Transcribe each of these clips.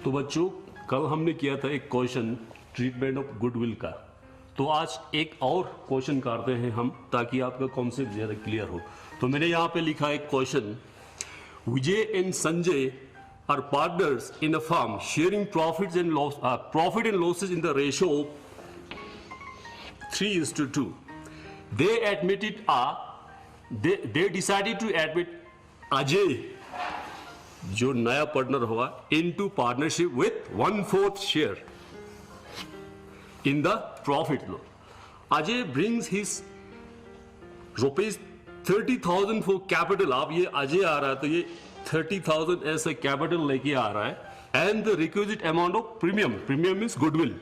तो बच्चों कल हमने किया था एक क्वेश्चन ट्रीटमेंट ऑफ गुडविल का, तो आज एक और क्वेश्चन करते हैं हम ताकि आपका कॉन्सेप्ट ज़्यादा क्लियर हो। तो मैंने यहाँ पे लिखा एक question, Vijay and Sanjay are partners in a firm sharing profit and losses in the ratio 3:2. They decided to admit Ajay जो नया पार्टनर हुआ into partnership with 1/4 share in the profit लो। Ajay brings his ₹30,000 for capital. आप ये अजय आ रहा है तो ये 30,000 ऐसे कैपिटल लेके आ रहा है and the requisite amount of premium means goodwill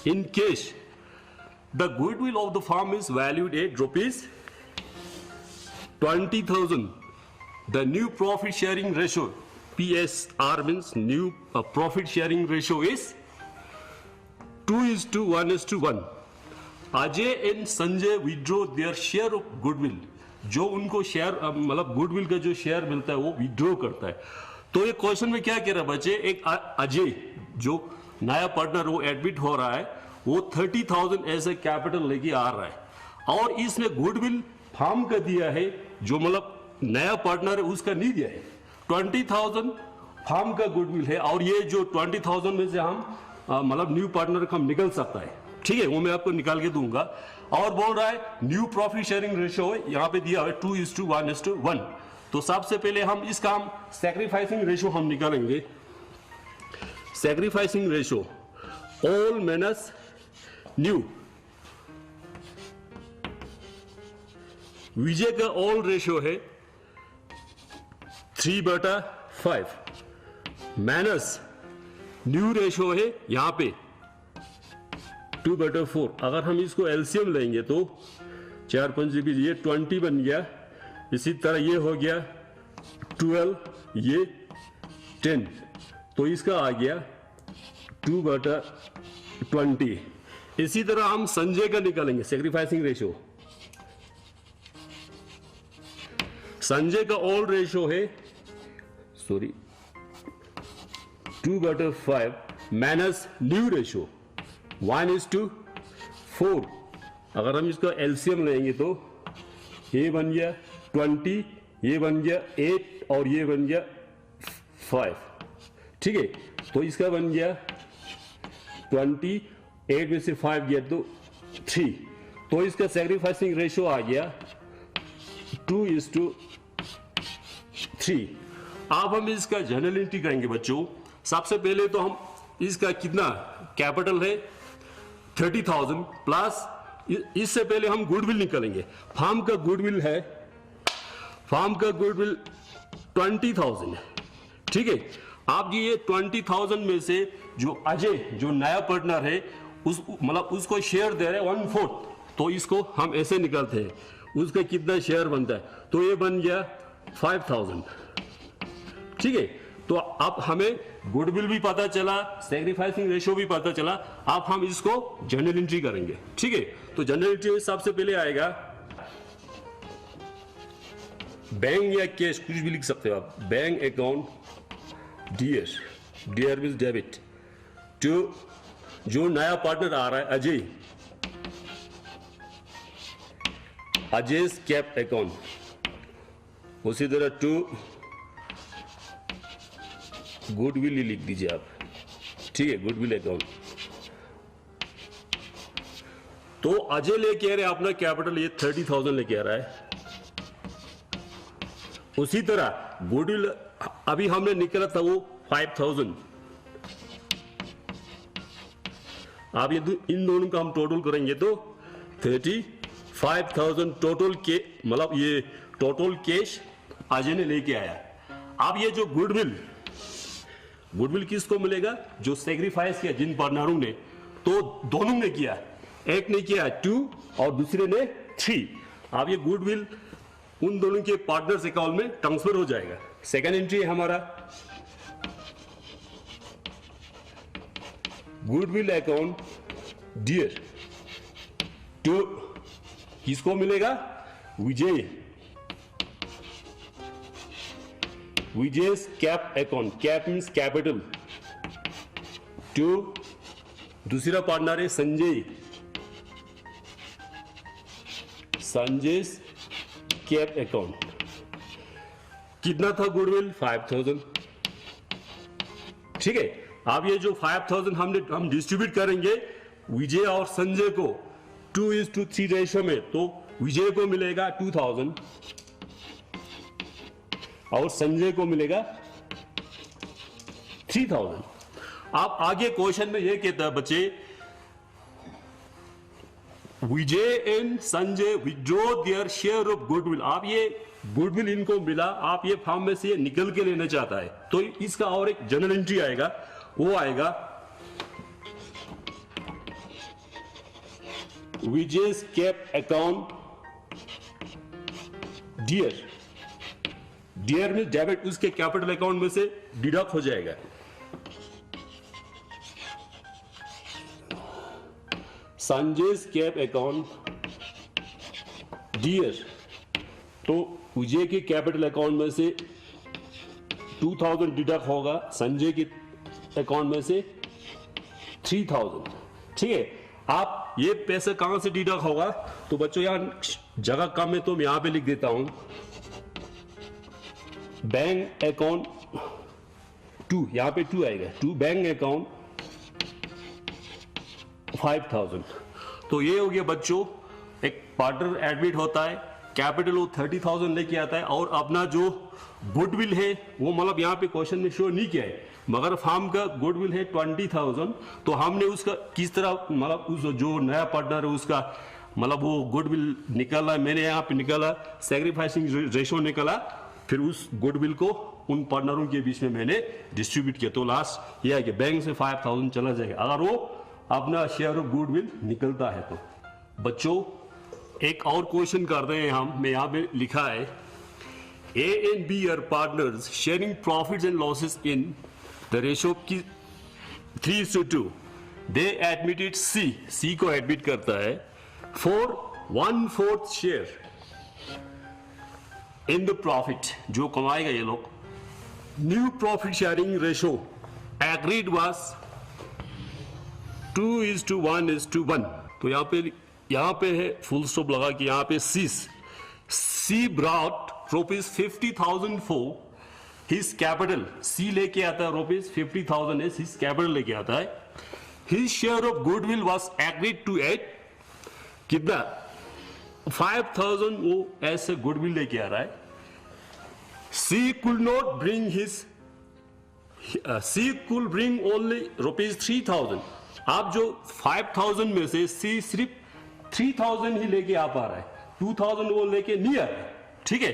in cash. The goodwill of the firm is valued at ₹20,000. The new profit sharing ratio, PSR means new profit sharing ratio is 2:1:1. Ajay and Sanjay withdraw their share of goodwill. जो उनको share मतलब goodwill का जो share मिलता है वो withdraw करता है। तो ये क्वेश्चन में क्या कह रहा है बच्चे, एक अजय जो नया पार्टनर वो एडमिट हो रहा है वो 30,000 ऐसे कैपिटल लेके आ रहा है और इसने गुडविल फार्म का दिया है, जो मतलब नया पार्टनर है उसका नहीं दिया है। 20,000 फार्म का गुडविल है और ये जो 20,000 में से हम मतलब न्यू पार्टनर का हम निकल सकता है, ठीक है, वो मैं आपको निकाल के दूंगा। और बोल रहा है न्यू प्रॉफिट शेयरिंग रेशियो यहाँ पे दिया है 2:1:1। तो सबसे पहले हम इसका हम सैक्रिफाइसिंग रेशियो हम निकालेंगे। Sacrificing ratio old minus new. Vijay का ऑल रेशियो है 3/5 माइनस न्यू रेशियो है यहां पे 2/4। अगर हम इसको एलसीएम लेंगे तो 4×5 ये 20 बन गया, इसी तरह ये हो गया 12, ये 10, तो इसका आ गया 2/20। इसी तरह हम संजय का निकालेंगे सैक्रिफाइसिंग रेशियो। संजय का ऑल रेशियो है 2/5 माइनस न्यू रेशियो 1:4। अगर हम इसका एलसीएम लेंगे तो ये बन गया 20, ये बन गया 8 और ये बन गया 5, ठीक है। तो इसका बन गया 20, 8 में से 5 गया तो 3, तो इसका सैक्रिफाइसिंग रेशियो आ गया 2:3। अब हम इसका जनरल एंट्री करेंगे बच्चों। सबसे पहले तो हम इसका कितना कैपिटल है 30,000 प्लस इससे पहले हम गुडविल निकालेंगे। फार्म का गुडविल 20,000 है, ठीक है। आप ये 20,000 में से जो अजय जो नया पार्टनर है उस मतलब उसको शेयर दे रहे हैं 1/4, तो इसको हम ऐसे निकालते हैं, उसका कितना शेयर बनता है, तो ये बन गया 5,000, ठीक है। तो अब हमें गुडविल भी पता चला, सैक्रिफाइसिंग रेशियो भी पता चला। अब हम इसको जनरल एंट्री करेंगे, ठीक है। तो जनरल एंट्री सबसे पहले आएगा बैंक या कैश, कुछ भी लिख सकते हो आप। Bank account DR means debit to जो नया पार्टनर आ रहा है अजय कैप अकाउंट, उसी तरह टू गुडविल ही लिख दीजिए आप, ठीक है, गुडविल अकाउंट। तो अजय लेके आ रहे अपना कैपिटल ये 30,000 लेके आ रहा है। उसी तरह गुडविल अभी हमने निकाला था वो 5,000। आप ये इन दोनों का हम टोटल करेंगे तो 35,000 टोटल के मतलब ये टोटल कैश अजय ने लेके आया। अब ये जो गुडविल किसको मिलेगा, जो सैक्रिफाइस किया जिन पार्टनरों ने, तो दोनों ने किया, एक ने किया 2 और दूसरे ने 3। अब ये गुडविल उन दोनों के पार्टनर्स अकाउंट में ट्रांसफर हो जाएगा। सेकंड एंट्री है हमारा गुडविल अकाउंट डियर टू किसको मिलेगा, विजय's cap account, cap means capital, to, दूसरा पार्टनर है संजय, संजय कैप अकाउंट, कितना था गुडविल 5000। ठीक है, अब ये जो 5000 हम डिस्ट्रीब्यूट करेंगे विजय और संजय को 2:3 रेशियो में, तो विजय को मिलेगा 2000 और संजय को मिलेगा 3000। आप आगे क्वेश्चन में ये कहता है बच्चे, Vijay and Sanjay withdraw their share of goodwill. आप ये गुडविल इनको मिला, आप ये फॉर्म में से ये निकल के लेना चाहता है, तो इसका और एक जनरल एंट्री आएगा, वो आएगा विजय कैप अकाउंट डियर, डियर में डेबिट उसके कैपिटल अकाउंट में से डिडक्ट हो जाएगा। संजय कैप अकाउंट डियर, तो विजय के कैपिटल अकाउंट में से 2000 डिडक्ट होगा, संजय के अकाउंट में से 3000। ठीक है, आप ये पैसे कहां से डिडक्ट होगा, तो बच्चों यहां जगह कम है तो मैं यहां पे लिख देता हूं बैंक अकाउंट 2, यहां पे 2 आएगा, 2 बैंक अकाउंट 5000। तो ये हो गया बच्चों, एक पार्टनर एडमिट होता है, कैपिटल वो 30,000 लेके आता है, और अपना जो गुडविल है वो मतलब यहाँ पे क्वेश्चन में शो नहीं किया है, मगर फार्म का गुडविल है 20,000। तो हमने उसका किस तरह मतलब उस जो नया पार्टनर है उसका मतलब वो गुडविल निकाला, मैंने यहाँ पे निकाला सैक्रिफाइसिंग रेशो निकाला, फिर उस गुडविल को उन पार्टनरों के बीच में मैंने डिस्ट्रीब्यूट किया। तो लास्ट यह है कि बैंक से 5,000 चला जाएगा अगर वो अपना शेयर ऑफ गुडविल निकलता है। तो बच्चों एक और क्वेश्चन कर रहे हैं हम, मैं यहां पे लिखा है A and B are partners sharing profits and losses in the ratio की 3:2। They admitted C को एडमिट करता है for 1/4 share in the profit, जो कमाएगा ये लोग। New profit sharing ratio agreed was 2:1:1। तो यहां पे है फुल स्टॉप लगा कि यहां पे C brought rupees 50,000 for his capital. C लेके आता है रुपीज 50,000 है, हिज कैपिटल लेके आता है। His share of goodwill was agreed to at कितना 5,000 वो ऐसे गुडविल लेके आ रहा है। C could not bring C could bring only rupees 3,000। आप जो 5,000 में से सी सिर्फ 3,000 ही लेके आ पा रहा है, 2,000 वो लेके नहीं आ रहा है। ठीक है,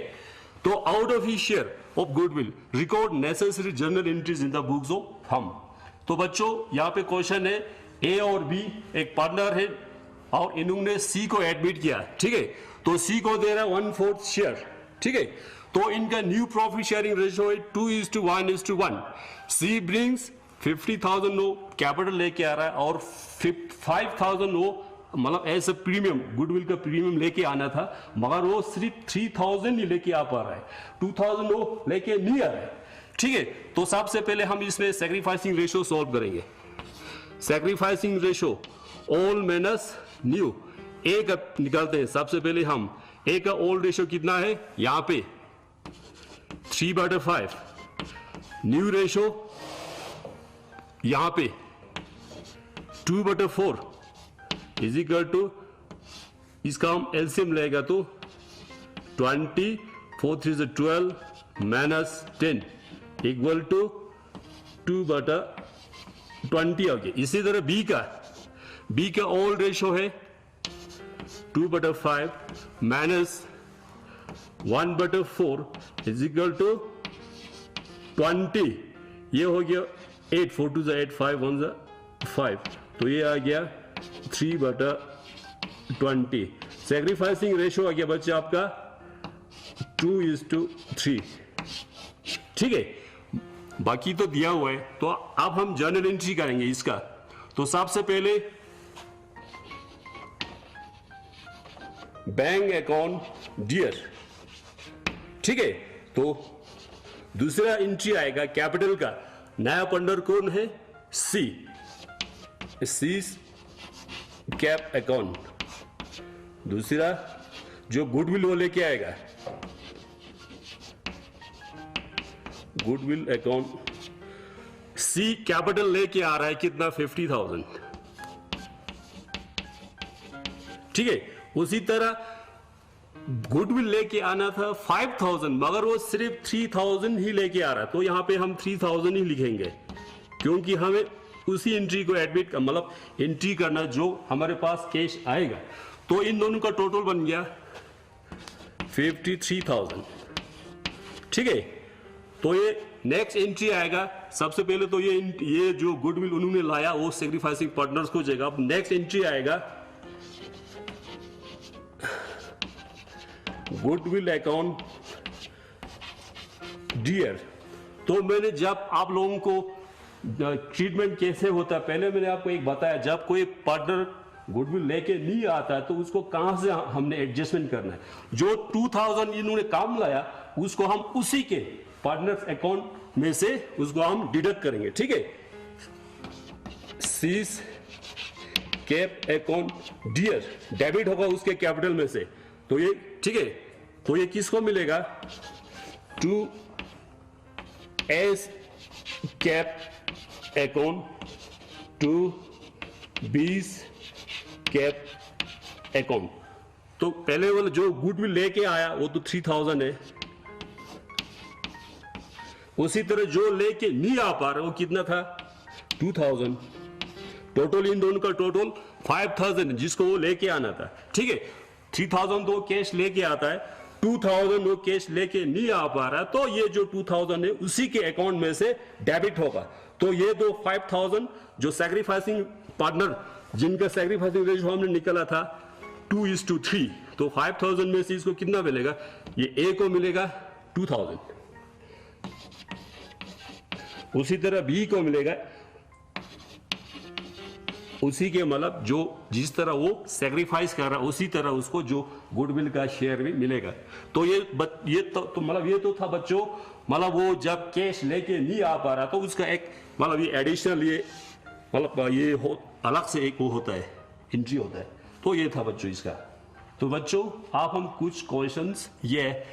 तो out of his share of goodwill record necessary journal entries in the books of firm. तो बच्चों यहाँ पे क्वेश्चन है, ए और बी एक पार्टनर है और इन्होंने सी को एडमिट किया। ठीक है, तो सी को दे रहा है 1/4 शेयर। ठीक है, तो इनका न्यू प्रॉफिट शेयरिंग रेशियो है 2:1:1। सी ब्रिंग्स 50,000 वो कैपिटल लेके आ रहा है और 5,000 वो मतलब ऐसे प्रीमियम गुडविल का प्रीमियम लेके आना था, मगर वो सिर्फ 3,000 ही लेके आ पा रहा है, 2,000 वो लेके नहीं आ रहा है। ठीक है, तो सबसे पहले हम इसमें सैक्रिफाइसिंग रेशियो सॉल्व करेंगे। Sacrificing ratio old minus new, A का निकालते हैं। सबसे पहले हम ए का ओल्ड रेशियो कितना है, यहां पे 3/5, न्यू रेशियो यहां पे 2/4 इज इक्वल टू, इसका हम एलसीएम लेगा तो 20, 4 3 12 माइनस 10 इक्वल टू 2/20 आ गया। इसी तरह बी का ओल्ड रेशियो है 2/5 माइनस 1/4 इज इक्वल टू 20, ये हो गया 8, 4 2 8 5 1 5, तो ये आ गया 3/20। सैक्रिफाइसिंग रेशियो आ गया बच्चे आपका 2:3। ठीक है, बाकी तो दिया हुआ है, तो अब हम जर्नल एंट्री करेंगे इसका। तो सबसे पहले बैंक अकाउंट डियर। ठीक है, तो दूसरा एंट्री आएगा कैपिटल का, नया पार्टनर कौन है, सी। सीज कैप अकाउंट, दूसरा जो गुडविल वो लेके आएगा, गुडविल अकाउंट सी कैपिटल लेके आ रहा है कितना 50,000, ठीक है। उसी तरह गुडविल लेके आना था 5,000 मगर वो सिर्फ 3,000 ही लेके आ रहा है, तो यहां पे हम 3,000 ही लिखेंगे क्योंकि हमें उसी एंट्री को एडमिट मतलब एंट्री करना जो हमारे पास कैश आएगा। तो इन दोनों का टोटल बन गया 53,000, ठीक है। तो ये नेक्स्ट एंट्री आएगा, सबसे पहले तो ये जो गुडविल उन्होंने लाया वो सेक्रीफाइसिंग पार्टनर्स को जाएगा। अब नेक्स्ट एंट्री आएगा गुडविल अकाउंट डियर। तो मैंने जब आप लोगों को ट्रीटमेंट कैसे होता है पहले मैंने आपको एक बताया, जब कोई पार्टनर गुडविल लेके नहीं आता है तो उसको कहां से हमने एडजस्टमेंट करना है। जो 2,000 इन्होंने काम लाया उसको हम उसी के पार्टनर्स अकाउंट में से उसको हम डिडक्ट करेंगे, ठीक है। C's cap account dear debit होगा उसके कैपिटल में से, तो ये ठीक है। तो ये किसको मिलेगा 2S cap account 2B's cap account. तो पहले वाला जो गुडविल लेके आया वो तो 3,000 है, उसी तरह जो लेके नहीं आ पा रहा वो कितना था 2,000। टोटल इन दोनों का टोटल 5,000 जिसको वो लेके आना था, ठीक है। 3,000 तो कैश लेके आता है, 2,000 वो कैश लेके नहीं आ पा रहा, तो ये जो 2,000 है उसी के अकाउंट में से डेबिट होगा। तो ये दो 5,000 जो सैक्रिफाइसिंग पार्टनर जिनका सैक्रिफाइसिंग रेशियो हमने निकाला था 2:3, तो 5,000 में से इसको कितना मिलेगा, ये ए को मिलेगा 2,000, उसी तरह बी को मिलेगा उसी के मतलब जो जिस तरह वो सैक्रिफाइस कर रहा है उसी तरह उसको जो गुडविल का शेयर भी मिलेगा। तो ये तो मतलब ये तो था बच्चों, मतलब वो जब कैश लेके नहीं आ पा रहा तो उसका एक मतलब ये एडिशनल ये मतलब ये अलग से एक वो होता है एंट्री होता है। तो ये था बच्चों इसका। तो बच्चों आप हम कुछ क्वेश्चंस ये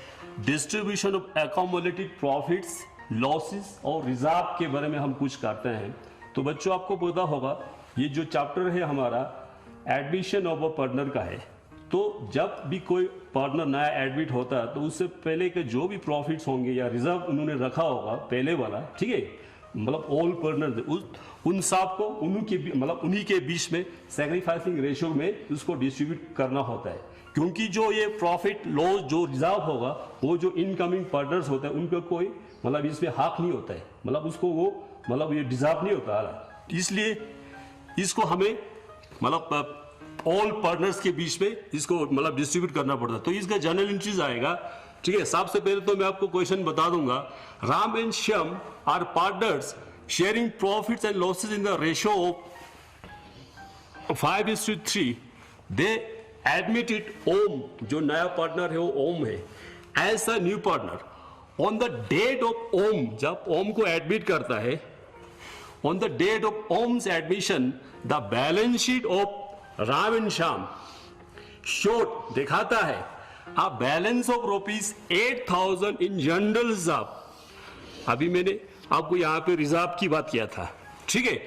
distribution of accumulated profits losses और रिजर्व के बारे में हम कुछ करते हैं। तो बच्चों आपको पता होगा ये जो चैप्टर है हमारा एडमिशन ऑफ अ पार्टनर का है। तो जब भी कोई पार्टनर नया एडमिट होता है तो उससे पहले के जो भी प्रॉफिट्स होंगे या रिजर्व उन्होंने रखा होगा पहले वाला, ठीक है, मतलब ऑल पार्टनर उन सब को उन्हीं के बीच में सैक्रिफाइसिंग रेशियो में उसको डिस्ट्रीब्यूट करना होता है। क्योंकि जो ये प्रॉफिट लॉस जो रिजर्व होगा वो जो इनकमिंग पार्टनर्स होता है उनका कोई मतलब इसमें हक नहीं होता है, मतलब उसको वो मतलब ये डिजर्व नहीं होता, इसलिए इसको हमें मतलब ऑल पार्टनर्स के बीच में इसको मतलब डिस्ट्रीब्यूट करना पड़ता है। तो इसका जर्नल एंट्रीज आएगा, ठीक है। सबसे पहले तो मैं आपको क्वेश्चन बता दूंगा, Ram and Shyam are partners sharing profits and losses in the ratio of 5:3। They admitted Om, जो नया पार्टनर है वो ओम है, as a new partner on the date of Om. जब ओम को एडमिट करता है, on the date of Om's admission, the balance sheet of Ram and Shyam showed दिखाता है a balance of ₹8,000 in general reserve। अभी मैंने आपको यहाँ पे रिजर्व की बात किया था, ठीक है।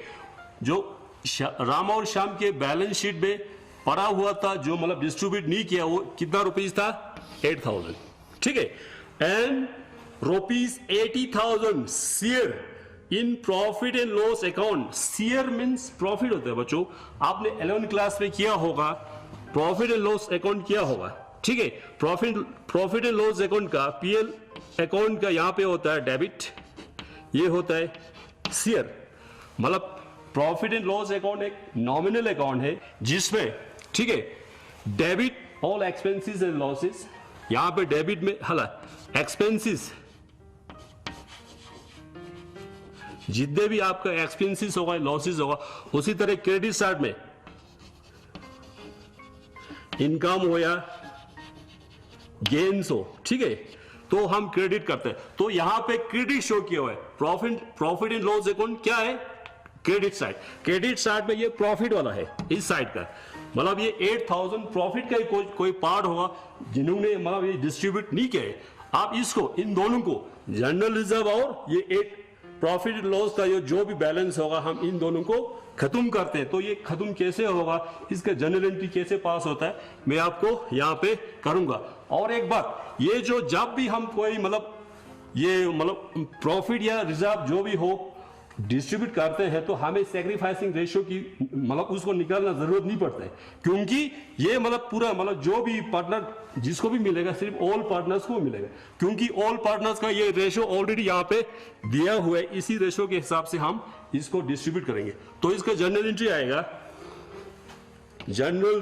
जो राम और श्याम के बैलेंस शीट में पड़ा हुआ था जो मतलब डिस्ट्रीब्यूट नहीं किया वो कितना रुपीस था 8,000, ठीक है। And ₹80,000 share in profit and loss account. Share means profit होता है बच्चों, आपने 11th क्लास में किया होगा, प्रॉफिट एंड लॉस अकाउंट किया होगा, ठीक है। प्रॉफिट एंड लॉस अकाउंट का पीएल अकाउंट का यहाँ पे होता है डेबिट, ये होता है शेयर। मतलब प्रॉफिट एंड लॉस अकाउंट एक नॉमिनल अकाउंट है जिसमें, ठीक है, debit all expenses and losses. यहाँ पे डेबिट में हला एक्सपेंसेस जितने भी आपका एक्सपेंसेस होगा लॉसेस होगा, उसी तरह क्रेडिट साइड में इनकम हो या गेन्स हो, ठीक है, तो हम क्रेडिट करते हैं। तो यहां पे क्रेडिट शो किया हुआ है। प्रॉफिट एंड लॉस अकाउंट क्या है, क्रेडिट साइड में ये प्रॉफिट वाला है इस साइड का, मतलब ये 8,000 प्रॉफिट का ही कोई पार्ट होगा जिन्होंने मतलब ये डिस्ट्रीब्यूट नहीं किया है। आप इसको इन दोनों को जनरल रिजर्व और ये 8 प्रॉफिट लॉस का जो भी बैलेंस होगा हम इन दोनों को खत्म करते हैं। तो ये खत्म कैसे होगा, इसका जनरल एंट्री कैसे पास होता है, मैं आपको यहाँ पे करूंगा। और एक बात, ये जो जब भी हम कोई मतलब प्रॉफिट या रिजर्व जो भी हो डिस्ट्रीब्यूट करते हैं तो हमें सैक्रिफाइसिंग रेशियो की मतलब उसको निकालना जरूरत नहीं पड़ता है, क्योंकि ये मतलब पूरा मतलब जो भी पार्टनर जिसको भी मिलेगा सिर्फ ऑल पार्टनर्स को मिलेगा, क्योंकि ऑल पार्टनर्स का ये रेशियो ऑलरेडी यहाँ पे दिया हुआ है। इसी रेशियो के हिसाब से हम इसको डिस्ट्रीब्यूट करेंगे। तो इसका जनरल एंट्री आएगा general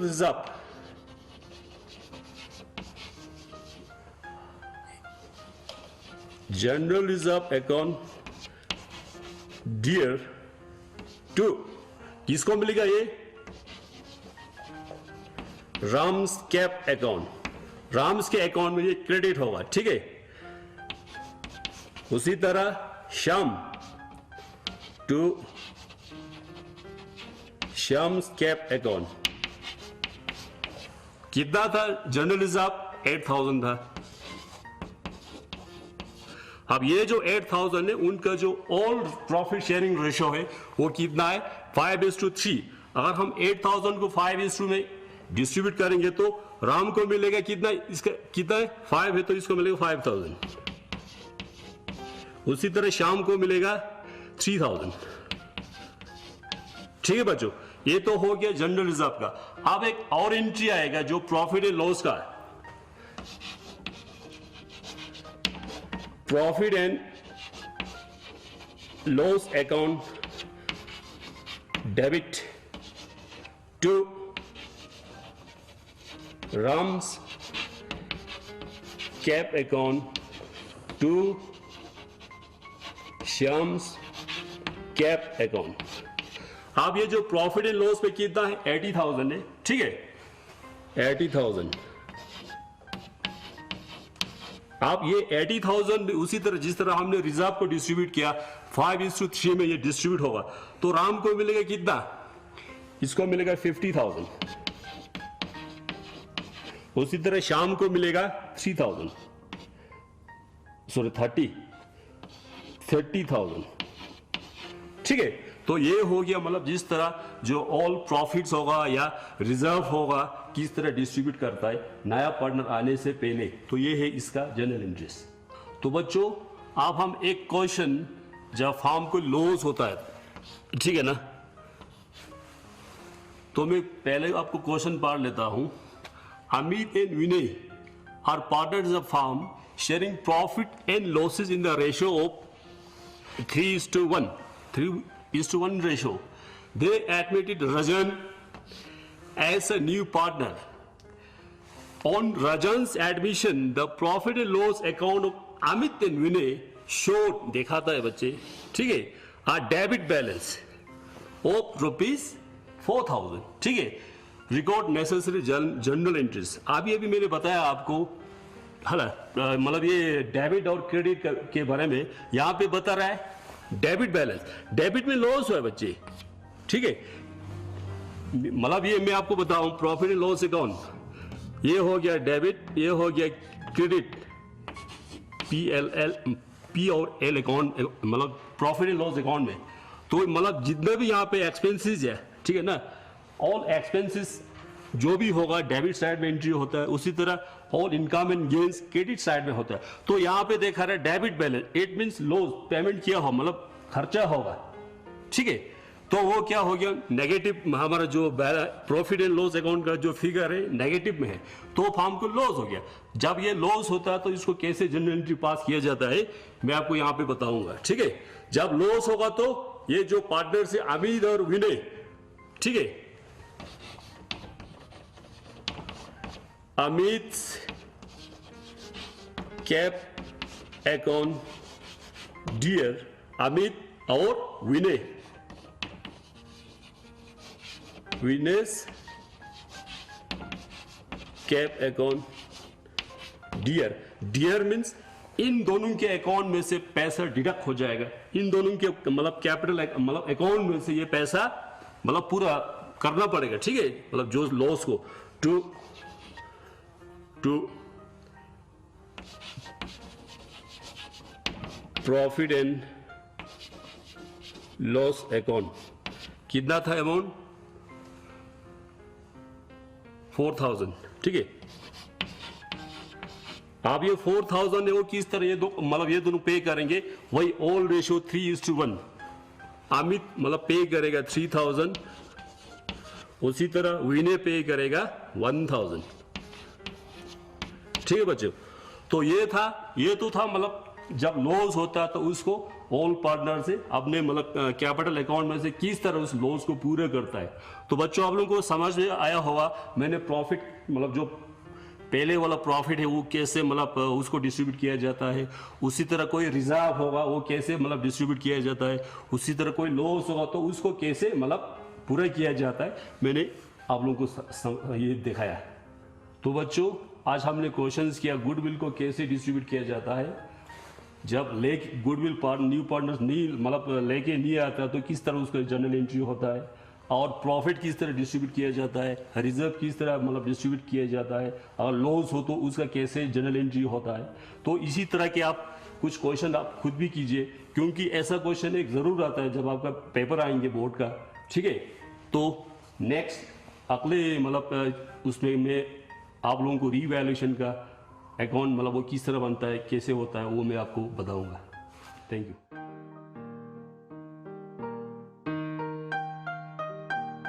reserve account dear to, किसको मिलेगा ये, राम्स कैप अकाउंट। राम्स के अकाउंट में ये क्रेडिट होगा, ठीक है। उसी तरह Shyam to Shyam's cap account कितना था, जनरल रिजर्व 8,000 था। अब ये जो 8,000 है उनका जो ऑल प्रॉफिट शेयरिंग रेशियो है वो कितना है, 5:3। अगर हम 8,000 को 5:2 में डिस्ट्रीब्यूट करेंगे तो राम को मिलेगा कितना, इसका कितना है 5 है तो इसको मिलेगा 5,000। उसी तरह शाम को मिलेगा 3,000। ठीक है बच्चों, ये तो हो गया जनरल रिजर्व का। अब एक और एंट्री आएगा जो प्रॉफिट एंड लॉस का, profit and loss account debit to Ram's cap account to Shyam's cap account. अब ये जो प्रॉफिट एंड लॉस पे कितना है 80,000 है, ठीक है 80,000। आप ये 80,000 भी उसी तरह जिस तरह हमने रिजर्व को डिस्ट्रीब्यूट किया 5:3 में ये डिस्ट्रीब्यूट होगा तो राम को मिलेगा कितना, इसको मिलेगा 50,000। उसी तरह शाम को मिलेगा 3,000, सॉरी 30,000। ठीक है, तो ये हो गया मतलब जिस तरह जो ऑल प्रॉफिट्स होगा या रिजर्व होगा किस तरह डिस्ट्रीब्यूट करता है नया पार्टनर आने से पहले। तो ये है इसका जनरल इंटरेस्ट। तो बच्चों अब हम एक क्वेश्चन, जब फार्म को लॉस होता है, ठीक है ना, तो मैं पहले आपको क्वेश्चन पढ़ लेता हूं। Amit and Vinay are partners of firm sharing profit and losses in the ratio of 3:1 ratio. They admitted Rajan as a new partner. On Rajan's admission, the profit and loss account of Amit and Vinay showed, दिखाता है बच्चे, ठीक है, a debit balance of ₹4,000, ठीक है। Record necessary journal entries. अभी मैंने बताया आपको, मतलब ये डेबिट और क्रेडिट के बारे में यहाँ पे बता रहा है डेबिट बैलेंस। डेबिट में लॉस हुआ है बच्चे, ठीक है, मतलब ये मैं आपको बताऊं प्रॉफिट एंड लॉस अकाउंट, ये हो गया डेबिट, ये हो गया क्रेडिट, पी और एल अकाउंट, मतलब प्रॉफिट एंड लॉस अकाउंट में। तो मतलब जितने भी यहाँ पे एक्सपेंसेस है, ठीक है ना, ऑल एक्सपेंसेस जो भी होगा डेबिट साइड में एंट्री होता है, उसी तरह all income and gains credit side में होता है। तो यहाँ पे देखा रहा है debit balance, it means loss, payment किया हो मतलब खर्चा होगा, ठीक है। तो वो क्या हो गया नेगेटिव, हमारा जो प्रॉफिट एंड लॉस अकाउंट का जो फिगर है नेगेटिव में है, तो फार्म को लॉस हो गया। जब ये लॉस होता है तो इसको कैसे जनरल एंट्री पास किया जाता है मैं आपको यहाँ पे बताऊंगा, ठीक है। जब लॉस होगा तो ये जो पार्टनर से अमित और विनय, ठीक है, Amit cap account dear Amit और विनय, विनेस cap account dear, dear means इन दोनों के अकाउंट में से पैसा डिडक्ट हो जाएगा, इन दोनों के मतलब कैपिटल मतलब अकाउंट में से ये पैसा मतलब पूरा करना पड़ेगा, ठीक है। मतलब जो लॉस को to profit and loss account कितना था अमाउंट 4000, ठीक है। आप ये 4000 है वो किस तरह ये दो मतलब ये दोनों पे करेंगे, वही ऑल रेशियो 3:1। अमित मतलब पे करेगा 3000, उसी तरह विनय पे करेगा 1000, ठीक है बच्चों। तो ये तो था मतलब जब लॉस होता है तो उसको ऑल पार्टनर से अपने मतलब कैपिटल अकाउंट में से किस तरह उस लॉस को पूरा करता है। तो बच्चों आप लोगों को समझ में आया होगा, मैंने प्रॉफिट मतलब जो पहले वाला प्रॉफिट है वो कैसे मतलब उसको डिस्ट्रीब्यूट किया जाता है, उसी तरह कोई रिजर्व होगा वो कैसे मतलब डिस्ट्रीब्यूट किया जाता है, उसी तरह कोई लॉस होगा तो उसको कैसे मतलब पूरा किया जाता है, मैंने आप लोगों को ये दिखाया। तो बच्चों आज हमने क्वेश्चंस किया गुडविल को कैसे डिस्ट्रीब्यूट किया जाता है, जब गुडविल न्यू पार्टनर्स नहीं मतलब लेके नहीं आता तो किस तरह उसका जर्नल एंट्री होता है, और प्रॉफिट किस तरह डिस्ट्रीब्यूट किया जाता है, रिजर्व किस तरह मतलब डिस्ट्रीब्यूट किया जाता है, अगर लॉस हो तो उसका कैसे जर्नल एंट्री होता है। तो इसी तरह के आप कुछ क्वेश्चन आप खुद भी कीजिए, क्योंकि ऐसा क्वेश्चन एक जरूर आता है जब आपका पेपर आएंगे बोर्ड का, ठीक है। तो नेक्स्ट अगले मतलब उसमें मैं आप लोगों को रीवैल्यूएशन का अकाउंट मतलब वो किस तरह बनता है कैसे होता है वो मैं आपको बताऊंगा। Thank you.